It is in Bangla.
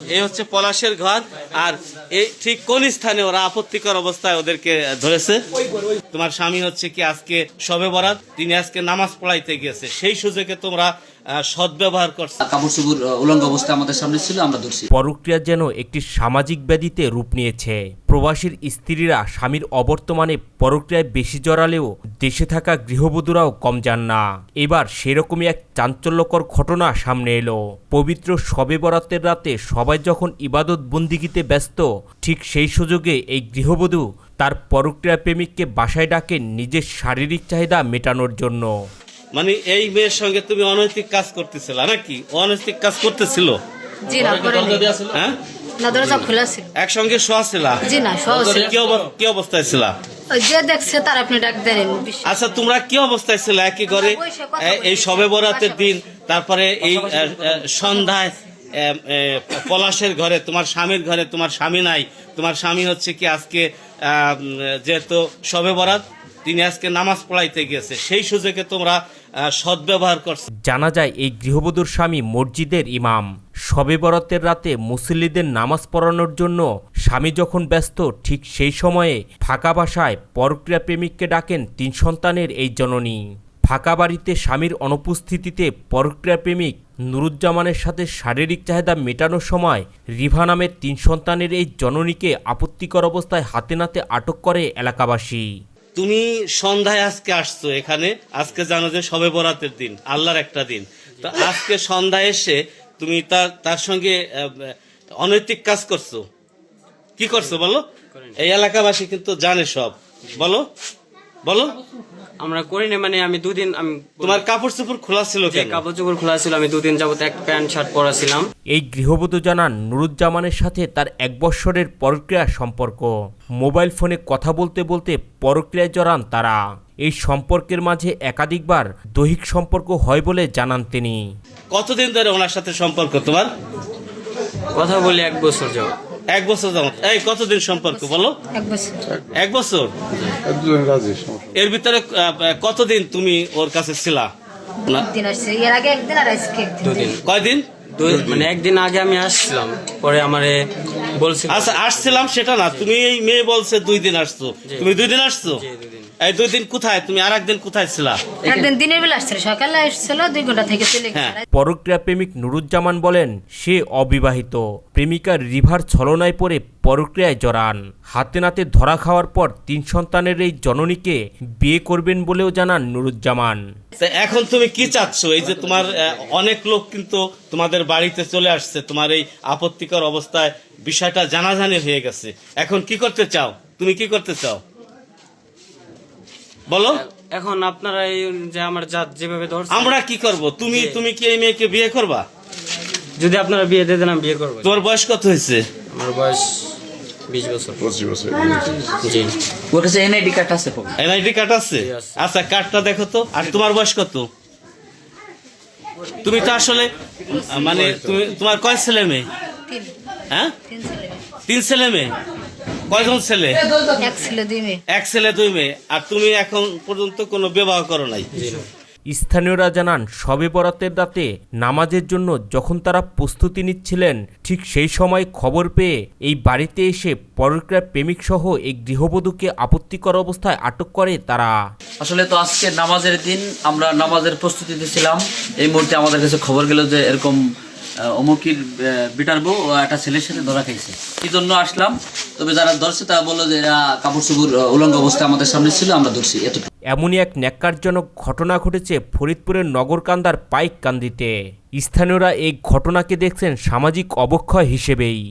এই হচ্ছে পলাশের ঘর। আর এই ঠিক কোন স্থানে ওরা আপত্তিকর অবস্থায় ওদেরকে ধরেছে? তোমার স্বামী হচ্ছে কি আজকে শবে বরাত, তিনি আজকে নামাজ পড়াইতে গিয়েছে, সেই সুযোগে তোমরা সদ্ব্যবহার করছো। কাপড় চোপড় উলঙ্গ অবস্থায় আমাদের সামনে ছিল, আমরা ধরছি। পরক্রিয়া যেন একটি সামাজিক ব্যাধিতে রূপ নিয়েছে। প্রবাসীর স্ত্রীরা স্বামীর অবর্তমানে পরক্রিয়ায় বেশি জড়ালেও দেশে থাকা গৃহবধূরাও কম যান না। এবার সেরকমই এক চাঞ্চল্যকর ঘটনা সামনে এলো। পবিত্র শবে বরাতের রাতে সবাই যখন ইবাদত বন্দিগিতে ব্যস্ত, ঠিক সেই সুযোগে এই গৃহবধূ তার পরক্রিয়া প্রেমিককে বাসায় ডাকেন নিজের শারীরিক চাহিদা মেটানোর জন্য। মানে এই মেয়ের সঙ্গে তুমি অনৈতিক কাজ করতেছিল নাকি? অনৈতিক কাজ করতেছিল? জি না, করিনি। হ্যাঁ, না, দরজা খোলা ছিল। একসঙ্গে শোয়া ছিলা? জি না, শোয়া ছিল। কি অবস্থায় ছিলা? ওই যে দেখছে তার আপনি ডাক দেন। আচ্ছা, তোমরা কি অবস্থায় ছিল একই ঘরে এই শবে বরাতের দিন? তারপরে এই সন্ধ্যায় পলাশের ঘরে, তোমার স্বামীর ঘরে তোমার স্বামী নাই, তোমার স্বামী হচ্ছে কি আজকে যেহেতু শবে বরাত, তিনি আজকে নামাজ পড়াইতে গিয়েছে, সেই সুযোগে তোমরা সদ্ব্যবহার করছো। জানা যায় এই গৃহবধূর স্বামী মসজিদের ইমাম। শবে বরাতের রাতে মুসল্লিদের নামাজ পড়ানোর জন্য স্বামী যখন ব্যস্ত, ঠিক সেই সময়ে ফাঁকা বাসায় পরক্রিয়া প্রেমিককে ডাকেন 3 সন্তানের এই জননী। ফাঁকা বাড়িতে স্বামীর অনুপস্থিতিতে পরক্রিয়া প্রেমিক নুরুজ্জামানের সাথে শারীরিক চাহিদা মেটানোর সময় রিভা নামের 3 সন্তানের এই জননীকে আপত্তিকর অবস্থায় হাতে নাতে আটক করে এলাকাবাসী। তুমি সন্ধ্যায় আজকে আসছো এখানে, আজকে জানো যে শবে বরাতের দিন, আল্লাহর একটা দিন। তো আজকে সন্ধ্যায় এসে তুমি তার সঙ্গে অনৈতিক কাজ করছো। কি করছো বলো? এই এলাকাবাসী কিন্তু জানে সব। বলো বলো। আমরা করিনি, মানে আমি দুদিন তোমার কাপড় চোপড় খোলা ছিল কেন? কাপড় চোপড় খোলা ছিল, আমি দুদিন যাবত এক প্যান্ট শার্ট পরা ছিলাম। এই গৃহবধূ জানান নুরুজ্জামানের সাথে তার 1 বৎসরের পরক্রিয়া সম্পর্ক। মোবাইল ফোনে কথা বলতে বলতে পরক্রিয়ায় জড়ান তারা। এই সম্পর্কের মাঝে একাধিকবার দৈহিক সম্পর্ক হয় বলে জানান তিনি। কতদিন ধরে ওনার সাথে সম্পর্ক তোমার? কথা বলি 1 বছর যাবত। 1 বছর যাবত। এই কতদিন সম্পর্ক বলো? 1 বছর। 1 বছর। এর ভিতরে কতদিন তুমি ওর কাছে ছিলা? না, দিন আসছে, এর আগে একদিন আর আজকে একদিন। দুদিন। কয়দিন? মানে একদিন আগে আমি আসছিলাম, পরে আমারে বলছিল। আচ্ছা, আসছিলাম সেটা না, তুমি এই মেয়ে বলছে 2 দিন আসছো, তুমি 2 দিন আসছো? জি, 2 দিন। এই 2 দিন কোথায়? তুমি আর একদিন কোথায় ছিলা? একদিন দিনের বেলা আসছিল, সকালে আসছিল, 2 ঘন্টা থেকে চলে হ্যাঁ। গেছে। পরক্রিয়া প্রেমিক নুরুজ্জামান বলেন সে অবিবাহিত। প্রেমিকা রিভার ছলনায় পড়ে পরক্রিয়ায় জড়ান। হাতে নাতে ধরা খাওয়ার পর 3 সন্তানের এই জননীকে বিয়ে করবেন বলেও জানান নুরুজ্জামান। তা এখন তুমি কি চাচ্ছ? এই যে তোমার অনেক লোক কিন্তু তোমাদের বাড়িতে চলে আসছে, তোমার এই আপত্তিকর অবস্থায় বিষয়টা জানাজানি হয়ে গেছে, এখন কি করতে চাও? তুমি কি করতে চাও বলো? এখন আপনারা এই যে আমার জাত যেভাবে ধরছে, আমরা কি করব? তুমি কি এই মেয়েকে বিয়ে করবা? যদি আপনারা বিয়ে দিয়ে দেন আমি বিয়ে করবো। তোমার বয়স কত হয়েছে? আমার বয়স 20 বছর। 25 বছর। জি। ওর কাছে এনআইডি কার্ড আছে। এনআইডি কার্ড আছে? জি, আছে। আচ্ছা, কার্ডটা দেখো তো। আর তোমার বয়স কত? তুমি তো আসলে মানে তোমার কয় ছেলে মেয়ে? 3 হ্যাঁ, 3 ছেলে। 3 ছেলে মেয়ে। কয়জন ছেলে? 1 ছেলে 2 মেয়ে। 1 ছেলে 2 মেয়ে। আর তুমি এখন পর্যন্ত কোনো বিবাহ করো নাই? স্থানীয়রা জানান শবে বরাতের রাতে নামাজের জন্য যখন তারা প্রস্তুতি নিচ্ছিলেন, ঠিক সেই সময় খবর পেয়ে এই বাড়িতে এসে পরক্রিয়া প্রেমিক সহ এই গৃহবধূকে আপত্তিকর অবস্থায় আটক করে তারা। আসলে তো আজকে নামাজের দিন, আমরা নামাজের প্রস্তুতিতে ছিলাম। এই মুহূর্তে আমাদের কাছে খবর গেল যে এরকম অমুকির বিটার বউ একটা ছেলের সাথে ধরা খাইছে। এই জন্য আসলাম। তবে যারা ধরছে তারা বললো যে এরা কাপড় চোপড় উলঙ্গ অবস্থায় আমাদের সামনে ছিল, আমরা ধরছি। এতটুকু। এমনই এক ন্যাক্কারজনক ঘটনা ঘটেছে ফরিদপুরের নগরকান্দার পাইককান্দিতে। স্থানীয়রা এই ঘটনাকে দেখছেন সামাজিক অবক্ষয় হিসেবেই।